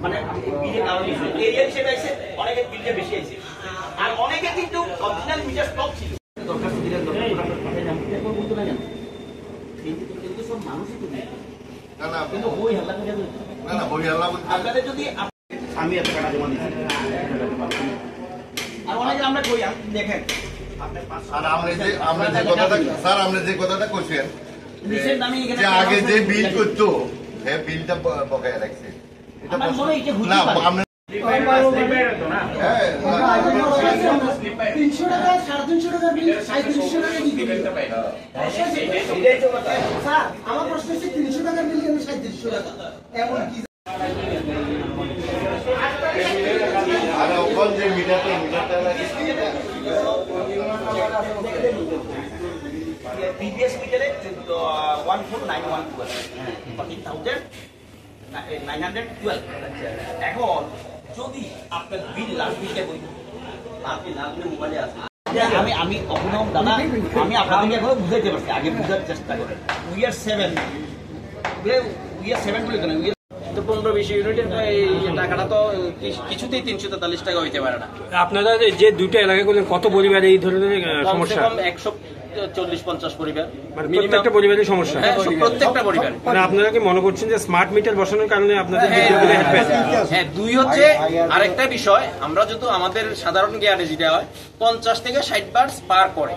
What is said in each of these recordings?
মানে এরিয়া হিসেবে আছে অনেকের বিলটা বেশি আছে আর অনেকে কিন্তু অরিজিনাল মিটার স্টক ছিল আপনাদের যদি আমি এত টাকা জমা দিচ্ছি আর অনেকে আমরা কই দেখেন আমরা যে কথাটা কইছেন যে আগে যে বিল করতো হ্যাঁ বিলটা বকেয়া রাখছে এটা না আমরা 300 টাকা 350 টাকা বিল 3700 টাকা দিতে স্যার আমার প্রশ্ন হচ্ছে 300 টাকা বিল কেন 3700 টাকা এমন কি আর ওখান যে মিটারটা প্রিভিয়াস মিটারে 14912 14912 এখন যদি আপনার বিল লাস্ট বিলটা করি আপনি না দিলে মোবাইলে আছে আমি অভিনব দাদা আমি আপনাদেরকে এখন বুঝাইতে পারছি আগে বুঝার চেষ্টা করেন উই আর 7 বলে কেন 15-20 ইউনিটের টাকাটা তো কিছুতেই 343 টাকা হইতে পারে না। আপনারা যে দুইটা এলাকা করলেন কত পরিবার এই ধরনের সমস্যা? 140-50 পরিবার, মানে প্রত্যেকটা পরিবারের সমস্যা। প্রত্যেকটা পরিবার। মানে আপনারা কি মনে করছেন যে স্মার্ট মিটার বসানোর কারণে আপনাদের হ্যাঁ দুই হচ্ছে আরেকটা বিষয়, আমরা যদি আমাদের সাধারণ জ্ঞানে যেটা হয় 50 থেকে 60 বার স্পার করে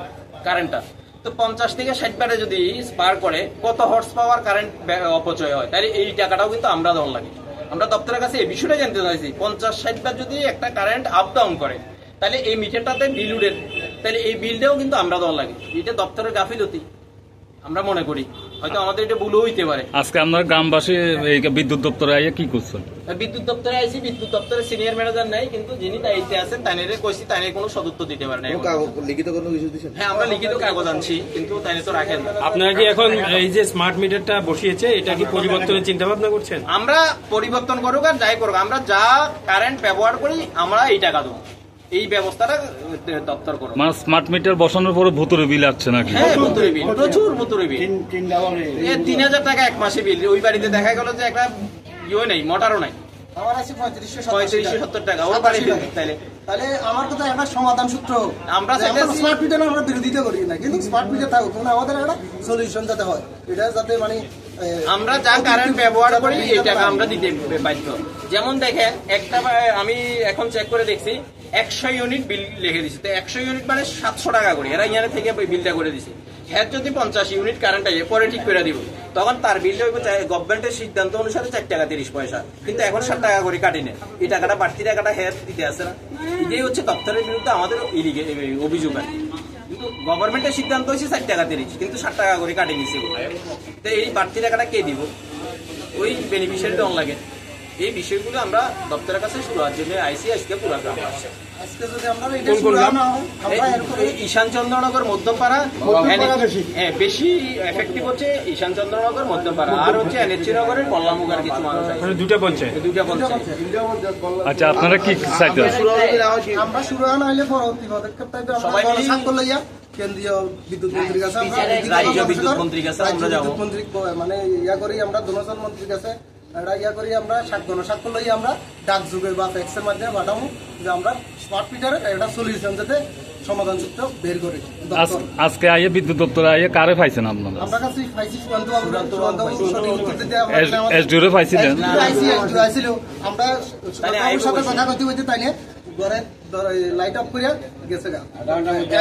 কারেন্টটা, তো 50 থেকে 60 বারে যদি স্পার করে কত হর্স পাওয়ার কারেন্ট অপচয় হয়, তাহলে এই টাকাটাও কিন্তু আমরা দেওয়ার লাগে। আমরা দপ্তরের কাছে এই বিষয়টা জানতে চাইছি 50-60 বার যদি একটা কারেন্ট আপ ডাউন করে তাহলে এই মিটারটাতে বিল উঠে, তাহলে এই বিলটাও কিন্তু আমরা দেওয়ার লাগে। এটা দপ্তরের গাফিলতি আমরা মনে করি, হয়তো আমাদের এটা ভুলও হইতে পারে। আজকে আমরা গ্রামবাসী বিদ্যুৎ দপ্তরে আইয়া কি করছেন? বিদ্যুৎ দপ্তরে আইছি, বিদ্যুৎ দপ্তরের সিনিয়র ম্যানেজার নাই, কিন্তু যিনি দায়িত্বে আছেন তাইনের কইছি, তাইনের কোনো সদুত্তর দিতে পারে না। লিখিত কোনো কিছু দিছেন? হ্যাঁ আমরা লিখিত কাগজ আনছি, কিন্তু তাইনে তো রাখেন। আপনারা কি এখন এই যে স্মার্ট মিটারটা বসিয়েছে এটা কি পরিবর্তনের চিন্তা ভাবনা করছেন? আমরা পরিবর্তন করুক আর যাই করুক, আমরা যা কারেন্ট ব্যবহার করি আমরা এই টাকা দেবো, এই ব্যবস্থাটা দপ্তর করো। মানে স্মার্ট মিটার বসানোর পরে ভুতুরে বিল আসছে নাকি? হ্যাঁ ভুতুরে বিল, প্রচুর ভুতুরে বিল। 3000 টাকা এক মাসে বিল। ওই বাড়িতে দেখা গেল যে একটা ইয়ে নেই, মোটরও নাই, আমার আছে 3570 টাকা ওর বাড়ি। তাহলে আমার কথা একটা সমাধান সূত্র, আমরা স্মার্ট মিটার আমরা বিরোধিতা করি না, কিন্তু স্মার্ট মিটার থাকুক, কিন্তু আমাদের একটা সলিউশন যাতে হয়, এটা যাতে মানে আমরা যা কারেন্ট ব্যবহার করি এই টাকা আমরা দিতে বাধ্য। যেমন দেখেন একটা আমি এখন চেক করে দেখছি 100 ইউনিট বিল লিখে দিচ্ছে, তো 100 ইউনিট মানে 700 টাকা করে এরা ইয়ার থেকে বিলটা করে দিছে। হ্যাঁ যদি 50 ইউনিট কারেন্ট আইয়ে পরে ঠিক করে দিব, তখন তার বিলটা হইব গভর্নমেন্টের সিদ্ধান্ত অনুসারে 4 টাকা 30 পয়সা, কিন্তু এখন 7 টাকা করে কাটি নেয়। এই টাকাটা বাড়তি টাকাটা হ্যাঁ দিতে আসে না, এটাই হচ্ছে দপ্তরের বিরুদ্ধে আমাদের অভিযোগ আছে। কিন্তু গভর্নমেন্টের সিদ্ধান্ত হয়েছে 4 টাকা 30, কিন্তু 7 টাকা করে কাটি নিচ্ছে। তো এই বাড়তি টাকাটা কে দিব? ওই বেনিফিশিয়ারি ডন লাগে। এই বিষয়গুলো আমরা দপ্তরের কাছে শুরু হওয়ার জন্য আইসি আজকে পুরো গ্রাম আসছে। ঈশান চন্দ্রনগর মধ্যপাড়া বেশি এফেক্টিভ হচ্ছে, ঈশান চন্দ্রনগর মধ্যপাড়া আর হচ্ছে এনএচসি নগরের কল্লামুগার কিছু মানুষ আছে, দুটা পঞ্চায়েত। আচ্ছা আপনারা কি চাইতেন? আমরা শুরু না হইলে পরবর্তী পদক্ষেপটা সবাই সাক্ষর লইয়া কেন্দ্রীয় বিদ্যুৎ মন্ত্রীর কাছে, রাজ্য বিদ্যুৎ মন্ত্রীর কাছে আমরা যাব, মন্ত্রী মানে ইয়া করি আমরা দোনজন মন্ত্রীর কাছে এটা ইয়া করি, আমরা গণস্বাক্ষর লই আমরা ডাক যুগে বা ফ্যাক্সের মাধ্যমে পাঠাবো যে আমরা স্মার্ট মিটারের একটা সলিউশন যাতে সমাধান সূত্র বের করি। আজকে আইয়ে বিদ্যুৎ দপ্তরে আইয়ে কারে পাইছেন আপনারা? আমরা কাছে পাইছি এসডিও পাইছিলেন? আইছিল, আমরা সাথে কথা কইতে হইতে তাইলে ঘরে লাইট অফ করিয়া গেছে গা।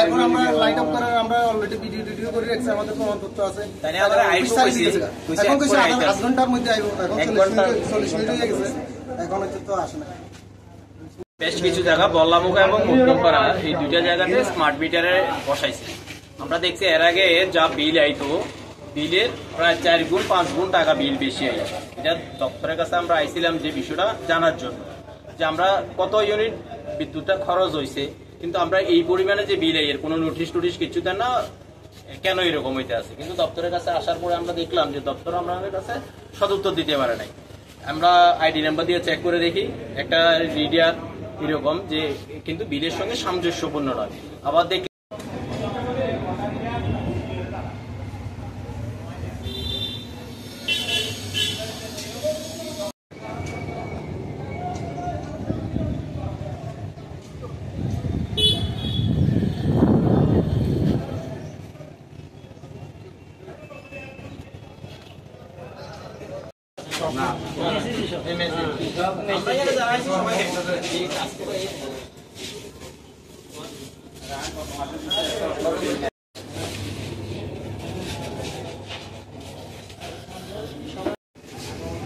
এখন আমরা লাইট অফ করার আমরা অলরেডি ভিডিও করে রাখছি, আমাদের প্রমাণপত্র আছে। এখন কইছে 8 ঘন্টার মধ্যে আইব, এখন 40 মিনিট হয়ে গেছে, এখন তো আসে না। বেশ কিছু জায়গা বল্লামুখা এবং মধ্যমপাড়া এই দুইটা জায়গাতে স্মার্ট মিটারে বসাইছে। আমরা দেখছি এর আগে যা বিল আইতো বিলের প্রায় 4 গুণ 5 গুণ টাকা বিল বেশি আইছে। এটা দপ্তরের কাছে আমরা আইছিলাম যে বিষয়টা জানার জন্য যে আমরা কত ইউনিট বিদ্যুৎটা খরচ হয়েছে, কিন্তু আমরা এই পরিমাণে যে বিল এর কোনো নোটিশ টোটিশ কিছু দেন না, কেন এরকম হইতে আছে। কিন্তু দপ্তরের কাছে আসার পরে আমরা দেখলাম যে দপ্তর আমাদের কাছে সদুত্তর দিতে পারে নাই। আমরা আইডি নাম্বার দিয়ে চেক করে দেখি একটা রিডার এরকম যে কিন্তু বিলের সঙ্গে সামঞ্জস্যপূর্ণ নয়। আবার দেখি আমরা এখানে জানাইছি সবাইকে এই কাজ করে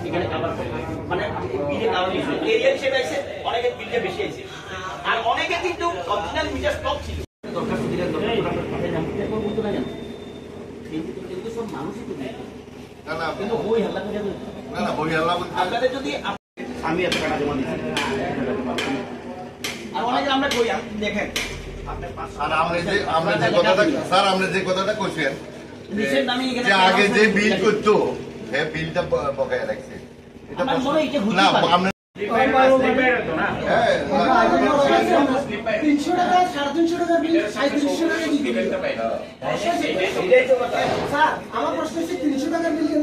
এখানে কভার মানে বিলে কভার দিয়েছে এরিয়া হিসেবে আছে অনেকের বিলটা বেশি আছে আর অনেকে কিন্তু অরিজিনাল মিটার স্টক ছিল দরকার দিলেন দরকার কথা জানতে বলতো না জানো কিন্তু সব মানুষই তো না না কিন্তু ওই হাল্লা করে না না বই আল্লাহ আপনাদের যদি আমি এত টাকা জমা দিচ্ছি আর অনেকে আমরা কই দেখেন আর আমরা যে কথাটা স্যার আমরা যে কথাটা কইছেন নিচের নামে এখানে যে আগে যে বিল করতো হ্যাঁ বিলটা বকেয়া রাখছে এটা আমার মনে হয় এটা হতে না পারে। আমরা হ্যাঁ 300 টাকা 350 টাকা বিল 350 টাকা দিতে স্যার আমার প্রশ্ন হচ্ছে 300 টাকার বিল কেন